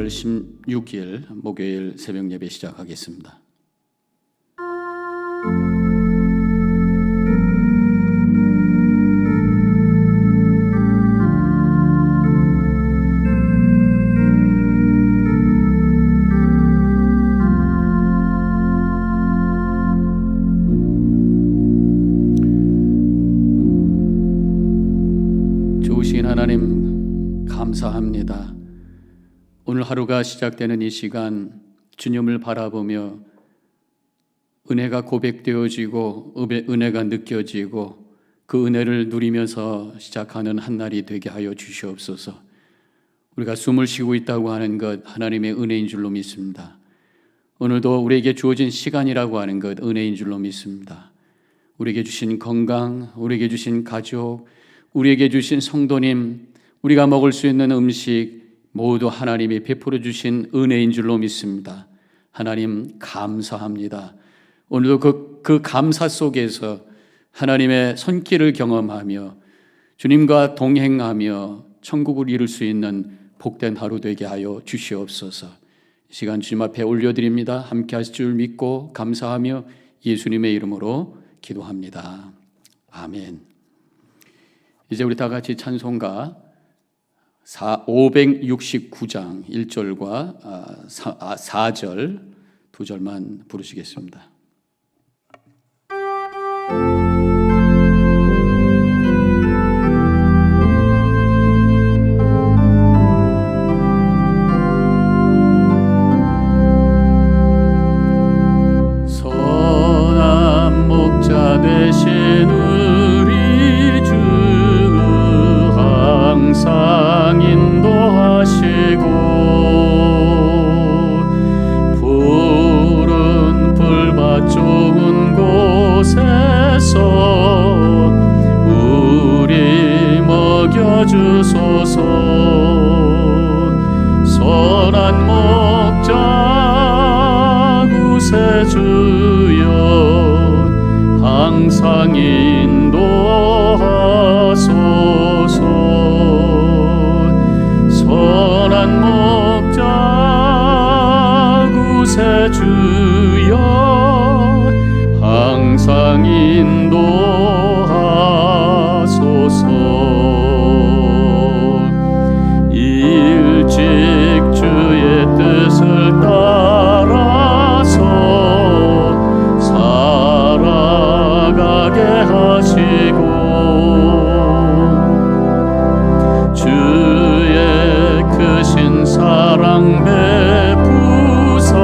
12월 16일 목요일 새벽 예배 시작하겠습니다. 좋으신 하나님 감사합니다. 오늘 하루가 시작되는 이 시간 주님을 바라보며 은혜가 고백되어지고 은혜가 느껴지고 그 은혜를 누리면서 시작하는 한 날이 되게 하여 주시옵소서. 우리가 숨을 쉬고 있다고 하는 것 하나님의 은혜인 줄로 믿습니다. 오늘도 우리에게 주어진 시간이라고 하는 것 은혜인 줄로 믿습니다. 우리에게 주신 건강, 우리에게 주신 가족, 우리에게 주신 성도님, 우리가 먹을 수 있는 음식 모두 하나님이 베풀어 주신 은혜인 줄로 믿습니다. 하나님 감사합니다. 오늘도 그 감사 속에서 하나님의 손길을 경험하며 주님과 동행하며 천국을 이룰 수 있는 복된 하루 되게 하여 주시옵소서. 이 시간 주님 앞에 올려드립니다. 함께 하실 줄 믿고 감사하며 예수님의 이름으로 기도합니다. 아멘. 이제 우리 다 같이 찬송가 569장 1절과 4절 2절만 부르시겠습니다. 선한 목자 되신 우리 주 항상 인도하시고 푸른 풀밭 좋은 곳에서 우리 먹여주소서. 선한 목자 구세주여 항상 인도하소서. 선한 목자 구세주여 항상 인도하소서. 일찍 주의 뜻을 따라서 살아가게 하시고 주의 크신 사랑 베푸사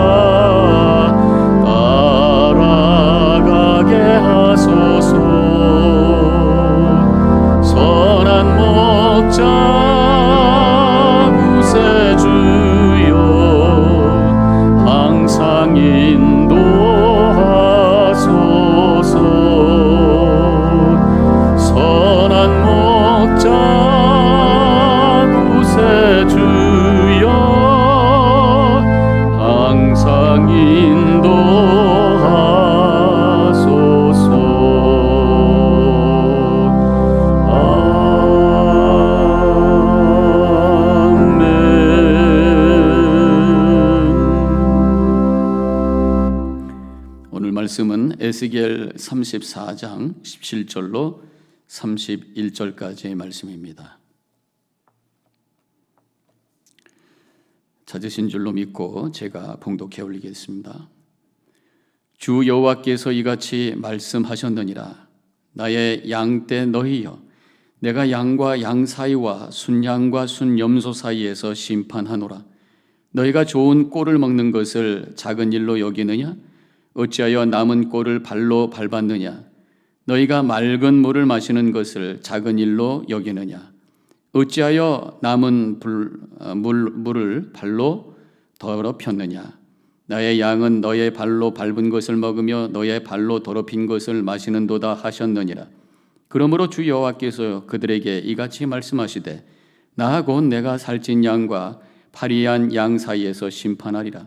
따라가게 하소서. 선한 목자 구세주여 항상 인도하소서. 선한 목자 구세주여 항상 인도하소서. 아멘. 오늘 말씀은 에스겔 34장 17절로 31절까지의 말씀입니다. 찾으신 줄로 믿고 제가 봉독해 올리겠습니다. 주 여호와께서 이같이 말씀하셨느니라. 나의 양떼 너희여, 내가 양과 양 사이와 순양과 순염소 사이에서 심판하노라. 너희가 좋은 꼴을 먹는 것을 작은 일로 여기느냐? 어찌하여 남은 꼴을 발로 밟았느냐? 너희가 맑은 물을 마시는 것을 작은 일로 여기느냐? 어찌하여 남은 물을 발로 더럽혔느냐? 나의 양은 너의 발로 밟은 것을 먹으며 너의 발로 더럽힌 것을 마시는도다 하셨느니라. 그러므로 주 여호와께서 그들에게 이같이 말씀하시되 나 곧 내가 살찐 양과 파리한 양 사이에서 심판하리라.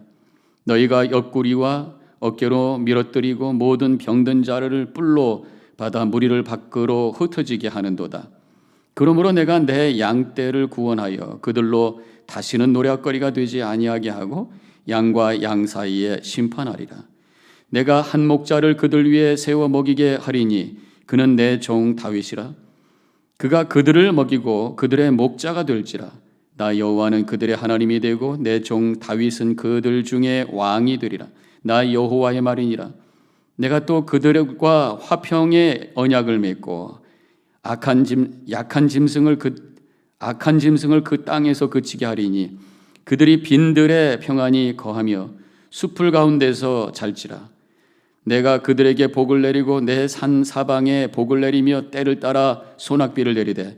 너희가 옆구리와 어깨로 밀어뜨리고 모든 병든 자를 뿔로 받아 무리를 밖으로 흩어지게 하는도다. 그러므로 내가 내 양떼를 구원하여 그들로 다시는 노략거리가 되지 아니하게 하고 양과 양 사이에 심판하리라. 내가 한 목자를 그들 위에 세워 먹이게 하리니 그는 내 종 다윗이라. 그가 그들을 먹이고 그들의 목자가 될지라. 나 여호와는 그들의 하나님이 되고 내 종 다윗은 그들 중에 왕이 되리라. 나 여호와의 말이니라. 내가 또 그들과 화평의 언약을 맺고 악한 짐승을 그 땅에서 그치게 하리니 그들이 빈들에 평안히 거하며 숲을 가운데서 잘지라. 내가 그들에게 복을 내리고 내 산 사방에 복을 내리며 때를 따라 소낙비를 내리되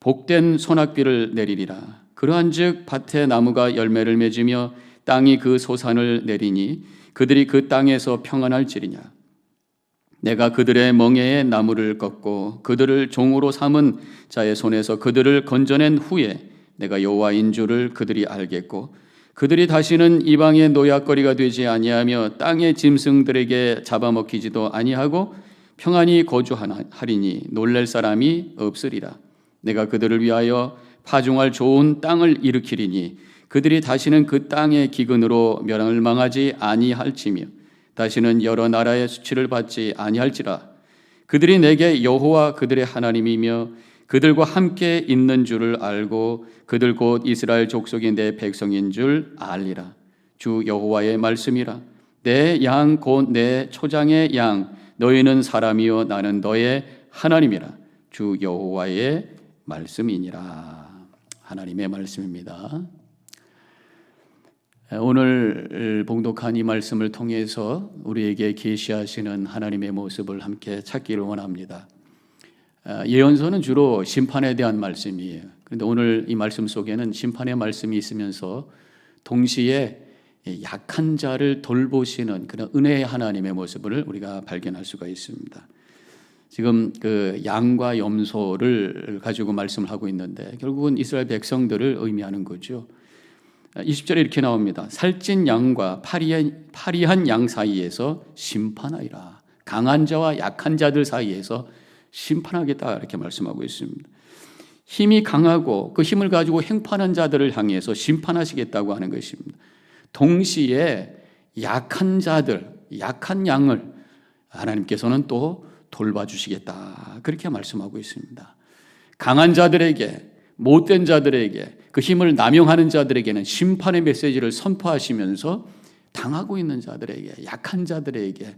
복된 소낙비를 내리리라. 그러한즉 밭에 나무가 열매를 맺으며 땅이 그 소산을 내리니 그들이 그 땅에서 평안할지리냐. 내가 그들의 멍에에 나무를 꺾고 그들을 종으로 삼은 자의 손에서 그들을 건져낸 후에 내가 여호와인 줄을 그들이 알겠고 그들이 다시는 이방의 노약거리가 되지 아니하며 땅의 짐승들에게 잡아먹히지도 아니하고 평안히 거주하리니 놀랄 사람이 없으리라. 내가 그들을 위하여 파종할 좋은 땅을 일으키리니 그들이 다시는 그 땅의 기근으로 멸망하지 아니할지며 다시는 여러 나라의 수치를 받지 아니할지라. 그들이 내게 여호와 그들의 하나님이며 그들과 함께 있는 줄을 알고 그들 곧 이스라엘 족속이 내 백성인 줄 알리라. 주 여호와의 말씀이라. 내 양 곧 내 초장의 양 너희는 사람이요 나는 너의 하나님이라. 주 여호와의 말씀이니라. 하나님의 말씀입니다. 오늘 봉독한 이 말씀을 통해서 우리에게 계시하시는 하나님의 모습을 함께 찾기를 원합니다. 예언서는 주로 심판에 대한 말씀이에요. 그런데 오늘 이 말씀 속에는 심판의 말씀이 있으면서 동시에 약한 자를 돌보시는 그런 은혜의 하나님의 모습을 우리가 발견할 수가 있습니다. 지금 그 양과 염소를 가지고 말씀을 하고 있는데 결국은 이스라엘 백성들을 의미하는 거죠. 20절에 이렇게 나옵니다. 살찐 양과 파리한 양 사이에서 심판하리라. 강한 자와 약한 자들 사이에서 심판하겠다 이렇게 말씀하고 있습니다. 힘이 강하고 그 힘을 가지고 행파하는 자들을 향해서 심판하시겠다고 하는 것입니다. 동시에 약한 자들, 약한 양을 하나님께서는 또 돌봐주시겠다 그렇게 말씀하고 있습니다. 강한 자들에게, 못된 자들에게, 그 힘을 남용하는 자들에게는 심판의 메시지를 선포하시면서 당하고 있는 자들에게, 약한 자들에게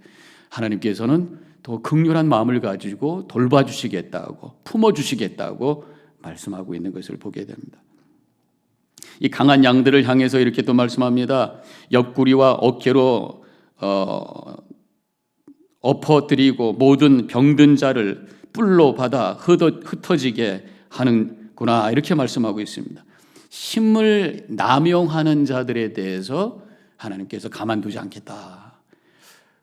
하나님께서는 더 극렬한 마음을 가지고 돌봐주시겠다고, 품어주시겠다고 말씀하고 있는 것을 보게 됩니다. 이 강한 양들을 향해서 이렇게 또 말씀합니다. 옆구리와 어깨로 엎어뜨리고 모든 병든 자를 뿔로 받아 흩어지게 하는구나 이렇게 말씀하고 있습니다. 힘을 남용하는 자들에 대해서 하나님께서 가만두지 않겠다.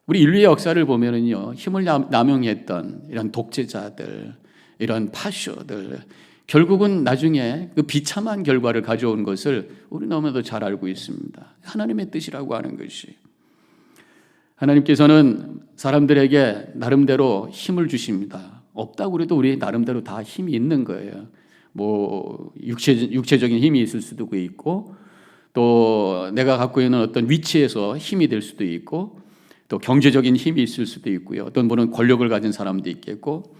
우리 인류의 역사를 보면은요, 힘을 남용했던 이런 독재자들, 이런 파쇼들, 결국은 나중에 그 비참한 결과를 가져온 것을 우리 너무나도 잘 알고 있습니다. 하나님의 뜻이라고 하는 것이. 하나님께서는 사람들에게 나름대로 힘을 주십니다. 없다고 그래도 우리 나름대로 다 힘이 있는 거예요. 뭐 육체적인 힘이 있을 수도 있고 또 내가 갖고 있는 어떤 위치에서 힘이 될 수도 있고 또 경제적인 힘이 있을 수도 있고요. 어떤 분은 권력을 가진 사람도 있겠고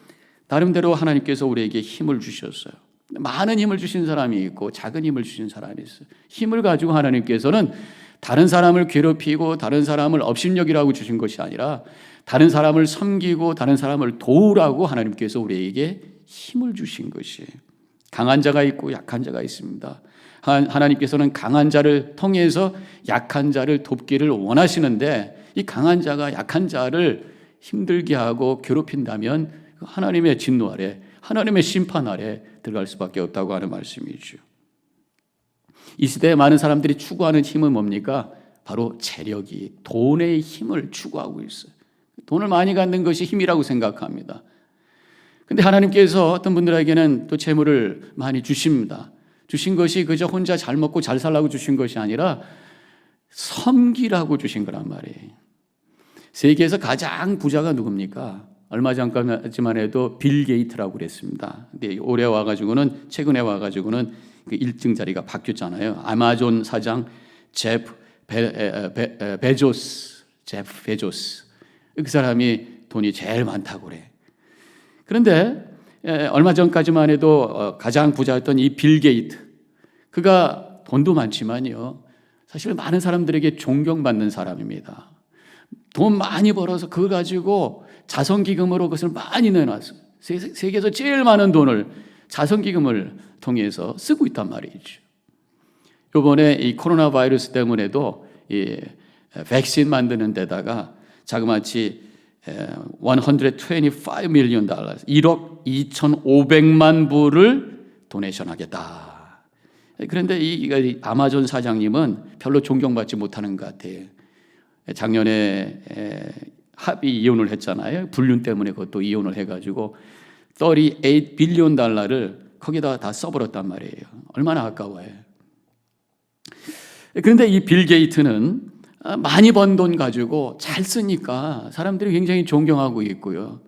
나름대로 하나님께서 우리에게 힘을 주셨어요. 많은 힘을 주신 사람이 있고 작은 힘을 주신 사람이 있어요. 힘을 가지고 하나님께서는 다른 사람을 괴롭히고 다른 사람을 업신여기라고 주신 것이 아니라 다른 사람을 섬기고 다른 사람을 도우라고 하나님께서 우리에게 힘을 주신 것이에요. 강한 자가 있고 약한 자가 있습니다. 하나님께서는 강한 자를 통해서 약한 자를 돕기를 원하시는데 이 강한 자가 약한 자를 힘들게 하고 괴롭힌다면 하나님의 진노 아래, 하나님의 심판 아래 들어갈 수밖에 없다고 하는 말씀이죠. 이 시대에 많은 사람들이 추구하는 힘은 뭡니까? 바로 재력이, 돈의 힘을 추구하고 있어요. 돈을 많이 갖는 것이 힘이라고 생각합니다. 근데 하나님께서 어떤 분들에게는 또 재물을 많이 주십니다. 주신 것이 그저 혼자 잘 먹고 잘 살라고 주신 것이 아니라 섬기라고 주신 거란 말이에요. 세계에서 가장 부자가 누굽니까? 얼마 전까지만 해도 빌 게이트라고 그랬습니다. 근데 최근에 와가지고는 그 일등 자리가 바뀌었잖아요. 아마존 사장 제프 베조스. 그 사람이 돈이 제일 많다고 그래. 그런데 얼마 전까지만 해도 가장 부자였던 이 빌 게이트, 그가 돈도 많지만요, 사실 많은 사람들에게 존경받는 사람입니다. 돈 많이 벌어서 그거 가지고 자선기금으로 그것을 많이 내놨어요. 세계에서 제일 많은 돈을 자선기금을 통해서 쓰고 있단 말이죠. 이번에 이 코로나 바이러스 때문에도 이 백신 만드는 데다가 자그마치 125 밀리언 달러, 1억 2,500만 불을 도네이션 하겠다. 그런데 이 아마존 사장님은 별로 존경받지 못하는 것 같아요. 작년에 합의 이혼을 했잖아요. 불륜 때문에 그것도 이혼을 해가지고 38 빌리언 달러를 거기다 다 써버렸단 말이에요. 얼마나 아까워요. 그런데 이 빌 게이트는 많이 번 돈 가지고 잘 쓰니까 사람들이 굉장히 존경하고 있고요.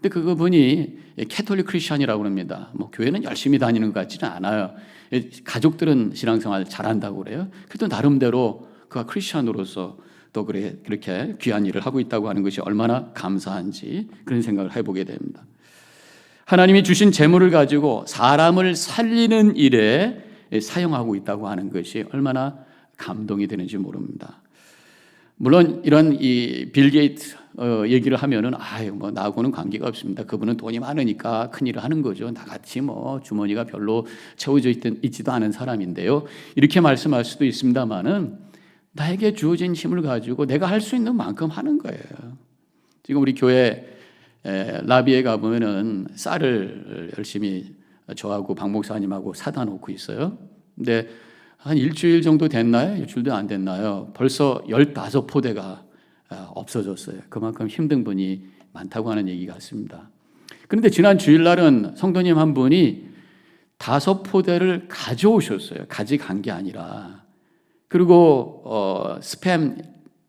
근데 그분이 캐톨릭 크리스천이라고 합니다. 뭐 교회는 열심히 다니는 것 같지는 않아요. 가족들은 신앙생활 잘한다고 그래요. 그래도 나름대로 그가 크리스천으로서 또 그렇게 귀한 일을 하고 있다고 하는 것이 얼마나 감사한지 그런 생각을 해보게 됩니다. 하나님이 주신 재물을 가지고 사람을 살리는 일에 사용하고 있다고 하는 것이 얼마나 감동이 되는지 모릅니다. 물론 이런 이 빌 게이트 얘기를 하면은 뭐 나하고는 관계가 없습니다. 그분은 돈이 많으니까 큰 일을 하는 거죠. 나같이 뭐 주머니가 별로 채워져 있지도 않은 사람인데요. 이렇게 말씀할 수도 있습니다만은 나에게 주어진 힘을 가지고 내가 할 수 있는 만큼 하는 거예요. 지금 우리 교회 라비에 가보면은 쌀을 열심히 저하고 박 목사님하고 사다 놓고 있어요. 근데 한 일주일 정도 됐나요? 일주일도 안 됐나요? 벌써 15포대가 없어졌어요. 그만큼 힘든 분이 많다고 하는 얘기 같습니다. 그런데 지난 주일날은 성도님 한 분이 5포대를 가져오셨어요. 가져간 게 아니라. 그리고 스팸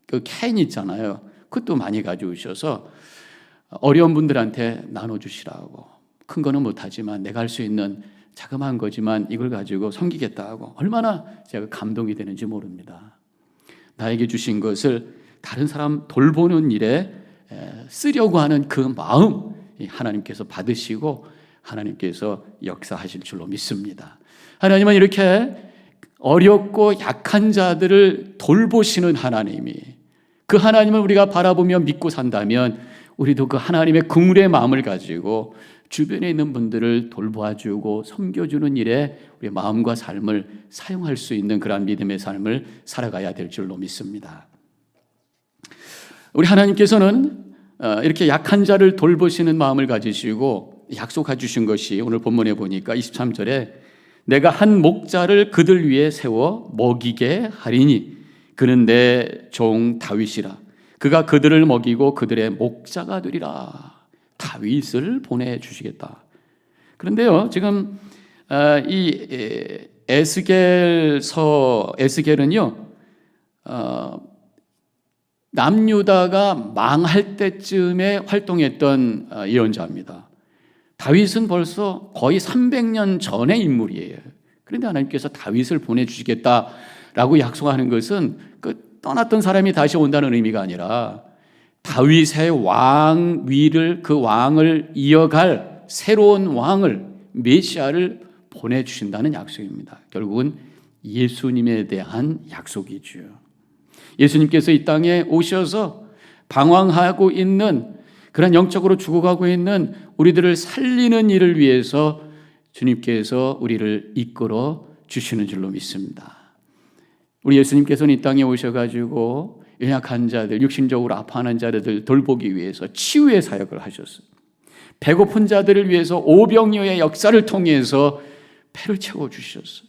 그 캔 있잖아요. 그것도 많이 가져오셔서 어려운 분들한테 나눠주시라고. 큰 거는 못하지만 내가 할 수 있는 자그마한 거지만 이걸 가지고 섬기겠다 하고, 얼마나 제가 감동이 되는지 모릅니다. 나에게 주신 것을 다른 사람 돌보는 일에 쓰려고 하는 그 마음, 하나님께서 받으시고 하나님께서 역사하실 줄로 믿습니다. 하나님은 이렇게 어렵고 약한 자들을 돌보시는 하나님이, 그 하나님을 우리가 바라보며 믿고 산다면 우리도 그 하나님의 긍휼의 마음을 가지고 주변에 있는 분들을 돌보아주고 섬겨주는 일에 우리의 마음과 삶을 사용할 수 있는 그러한 믿음의 삶을 살아가야 될 줄로 믿습니다. 우리 하나님께서는 이렇게 약한 자를 돌보시는 마음을 가지시고 약속해 주신 것이 오늘 본문에 보니까 23절에 내가 한 목자를 그들 위에 세워 먹이게 하리니 그는 내 종 다윗이라. 그가 그들을 먹이고 그들의 목자가 되리라. 다윗을 보내주시겠다. 그런데요, 지금 이 에스겔은요, 남유다가 망할 때쯤에 활동했던 예언자입니다. 다윗은 벌써 거의 300년 전의 인물이에요. 그런데 하나님께서 다윗을 보내주시겠다라고 약속하는 것은 그 떠났던 사람이 다시 온다는 의미가 아니라 다윗의 왕 위를, 그 왕을 이어갈 새로운 왕을, 메시아를 보내주신다는 약속입니다. 결국은 예수님에 대한 약속이죠. 예수님께서 이 땅에 오셔서 방황하고 있는, 그런 영적으로 죽어가고 있는 우리들을 살리는 일을 위해서 주님께서 우리를 이끌어 주시는 줄로 믿습니다. 우리 예수님께서는 이 땅에 오셔가지고 연약한 자들, 육신적으로 아파하는 자들을 돌보기 위해서 치유의 사역을 하셨어요. 배고픈 자들을 위해서 오병이어의 역사를 통해서 배를 채워주셨어요.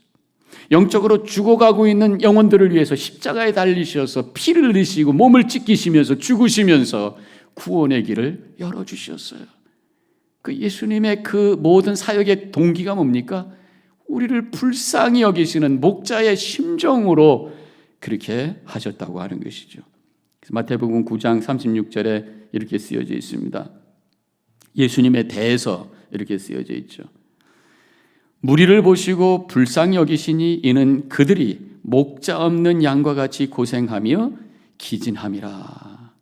영적으로 죽어가고 있는 영혼들을 위해서 십자가에 달리셔서 피를 흘리시고 몸을 찢기시면서 죽으시면서 구원의 길을 열어주셨어요. 그 예수님의 그 모든 사역의 동기가 뭡니까? 우리를 불쌍히 여기시는 목자의 심정으로 그렇게 하셨다고 하는 것이죠. 마태복음 9장 36절에 이렇게 쓰여져 있습니다. 예수님에 대해서 이렇게 쓰여져 있죠. 무리를 보시고 불쌍히 여기시니 이는 그들이 목자 없는 양과 같이 고생하며 기진함이라.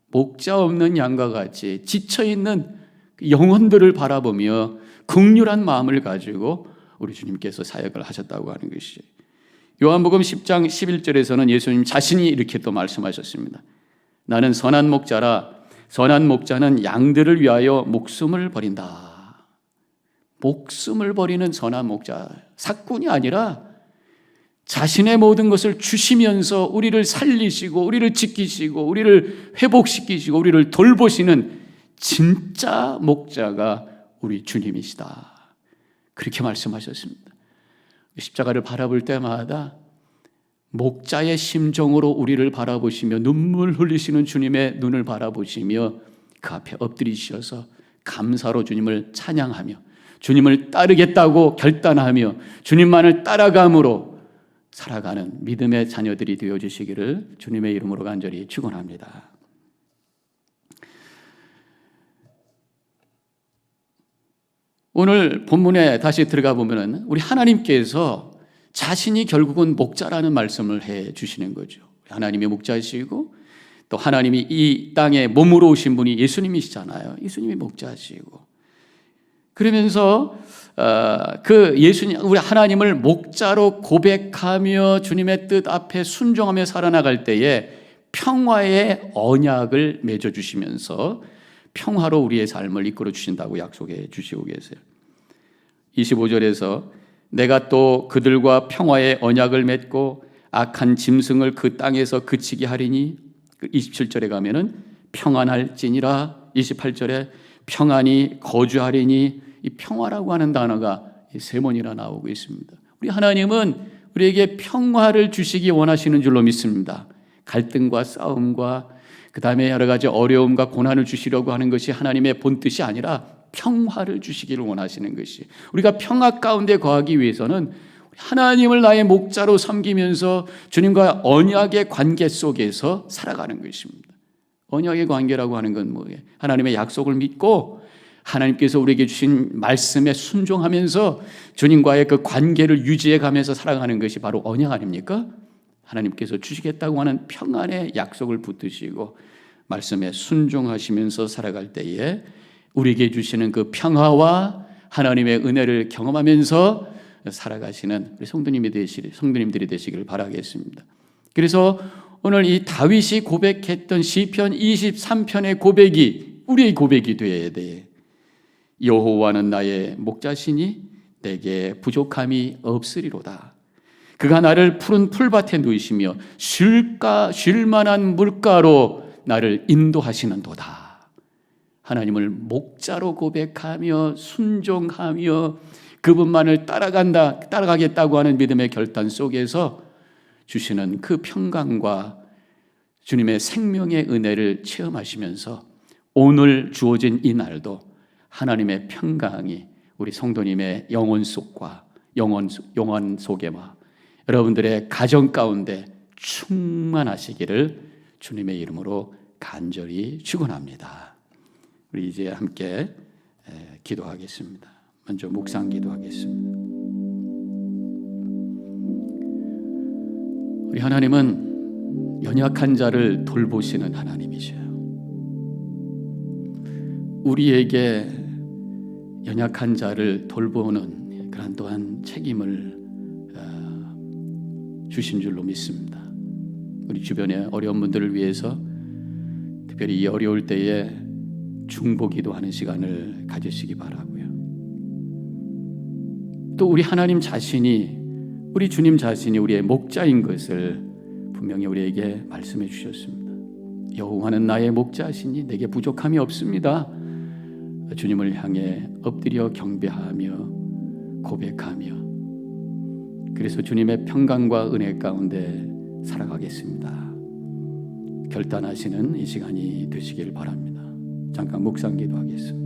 목자 없는 양과 같이 지쳐있는 영혼들을 바라보며 긍휼한 마음을 가지고 우리 주님께서 사역을 하셨다고 하는 것이. 요한복음 10장 11절에서는 예수님 자신이 이렇게 또 말씀하셨습니다. 나는 선한 목자라. 선한 목자는 양들을 위하여 목숨을 버린다. 목숨을 버리는 선한 목자, 사꾼이 아니라 자신의 모든 것을 주시면서 우리를 살리시고 우리를 지키시고 우리를 회복시키시고 우리를 돌보시는 진짜 목자가 우리 주님이시다. 그렇게 말씀하셨습니다. 십자가를 바라볼 때마다 목자의 심정으로 우리를 바라보시며 눈물 흘리시는 주님의 눈을 바라보시며 그 앞에 엎드리셔서 감사로 주님을 찬양하며 주님을 따르겠다고 결단하며 주님만을 따라감으로 살아가는 믿음의 자녀들이 되어주시기를 주님의 이름으로 간절히 축원합니다. 오늘 본문에 다시 들어가 보면 우리 하나님께서 자신이 결국은 목자라는 말씀을 해 주시는 거죠. 하나님이 목자시고 또 하나님이 이 땅에 몸으로 오신 분이 예수님이시잖아요. 예수님이 목자시고 그러면서 그 예수님, 우리 하나님을 목자로 고백하며 주님의 뜻 앞에 순종하며 살아나갈 때에 평화의 언약을 맺어주시면서 평화로 우리의 삶을 이끌어 주신다고 약속해 주시고 계세요. 25절에서 내가 또 그들과 평화의 언약을 맺고 악한 짐승을 그 땅에서 그치게 하리니 27절에 가면은 평안할지니라 28절에 평안이 거주하리니 이 평화라고 하는 단어가 세 번이나 나오고 있습니다. 우리 하나님은 우리에게 평화를 주시기 원하시는 줄로 믿습니다. 갈등과 싸움과 그 다음에 여러 가지 어려움과 고난을 주시려고 하는 것이 하나님의 본뜻이 아니라 평화를 주시기를 원하시는 것이. 우리가 평화 가운데 거하기 위해서는 하나님을 나의 목자로 섬기면서 주님과 언약의 관계 속에서 살아가는 것입니다. 언약의 관계라고 하는 건 뭐예요? 하나님의 약속을 믿고 하나님께서 우리에게 주신 말씀에 순종하면서 주님과의 그 관계를 유지해 가면서 살아가는 것이 바로 언약 아닙니까? 하나님께서 주시겠다고 하는 평안의 약속을 붙드시고 말씀에 순종하시면서 살아갈 때에 우리에게 주시는 그 평화와 하나님의 은혜를 경험하면서 살아가시는 우리 성도님들이 되시기를 바라겠습니다. 그래서 오늘 이 다윗이 고백했던 시편 23편의 고백이 우리의 고백이 되어야 돼. 여호와는 나의 목자시니 내게 부족함이 없으리로다. 그가 나를 푸른 풀밭에 누이시며 쉴 만한 물가로 나를 인도하시는도다. 하나님을 목자로 고백하며 순종하며 그분만을 따라가겠다고 하는 믿음의 결단 속에서 주시는 그 평강과 주님의 생명의 은혜를 체험하시면서 오늘 주어진 이 날도 하나님의 평강이 우리 성도님의 영혼 속과 영혼 속에와 여러분들의 가정 가운데 충만하시기를 주님의 이름으로 간절히 축원합니다. 우리 이제 함께 기도하겠습니다. 먼저 묵상 기도하겠습니다. 우리 하나님은 연약한 자를 돌보시는 하나님이셔요. 우리에게 연약한 자를 돌보는 그런 또한 책임을 주신 줄로 믿습니다. 우리 주변의 어려운 분들을 위해서 특별히 이 어려울 때에 중보기도하는 시간을 가지시기 바라고요. 또 우리 하나님 자신이 우리 주님 자신이 우리의 목자인 것을 분명히 우리에게 말씀해 주셨습니다. 여호와는 나의 목자시니 내게 부족함이 없습니다. 주님을 향해 엎드려 경배하며 고백하며 그래서 주님의 평강과 은혜 가운데 살아가겠습니다. 결단하시는 이 시간이 되시길 바랍니다. 잠깐 묵상 기도하겠습니다.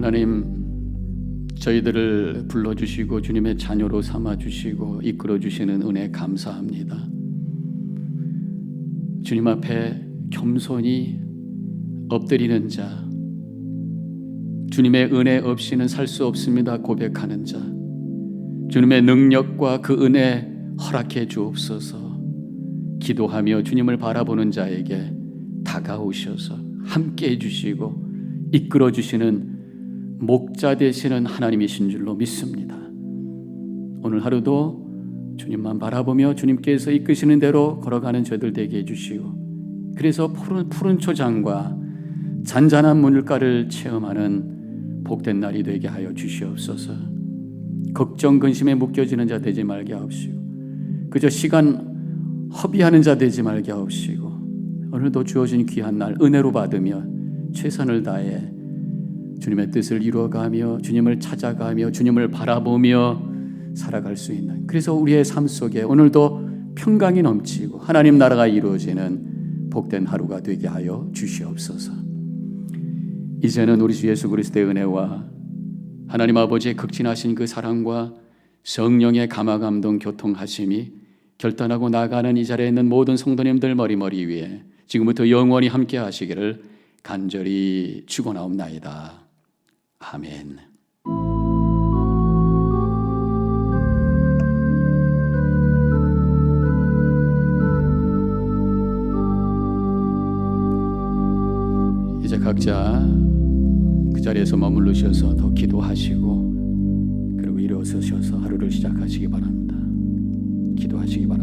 하나님, 저희들을 불러주시고 주님의 자녀로 삼아주시고 이끌어주시는 은혜 감사합니다. 주님 앞에 겸손히 엎드리는 자, 주님의 은혜 없이는 살 수 없습니다 고백하는 자, 주님의 능력과 그 은혜 허락해 주옵소서. 기도하며 주님을 바라보는 자에게 다가오셔서 함께 해주시고 이끌어주시는 목자 되시는 하나님이신 줄로 믿습니다. 오늘 하루도 주님만 바라보며 주님께서 이끄시는 대로 걸어가는 저들 되게 해주시고, 그래서 푸른 초장과 잔잔한 물가를 체험하는 복된 날이 되게 하여 주시옵소서. 걱정 근심에 묶여지는 자 되지 말게 하옵시고, 그저 시간 허비하는 자 되지 말게 하옵시고, 오늘도 주어진 귀한 날 은혜로 받으며 최선을 다해 주님의 뜻을 이루어가며 주님을 찾아가며 주님을 바라보며 살아갈 수 있는, 그래서 우리의 삶 속에 오늘도 평강이 넘치고 하나님 나라가 이루어지는 복된 하루가 되게 하여 주시옵소서. 이제는 우리 주 예수 그리스도의 은혜와 하나님 아버지의 극진하신 그 사랑과 성령의 감화감동 교통하심이 결단하고 나가는 이 자리에 있는 모든 성도님들 머리 위에 지금부터 영원히 함께 하시기를 간절히 축원하옵나이다. 아멘. 이제 각자 그 자리에서 머무르셔서 더 기도하시고, 그리고 일어서셔서 하루를 시작하시기 바랍니다. 기도하시기 바랍니다.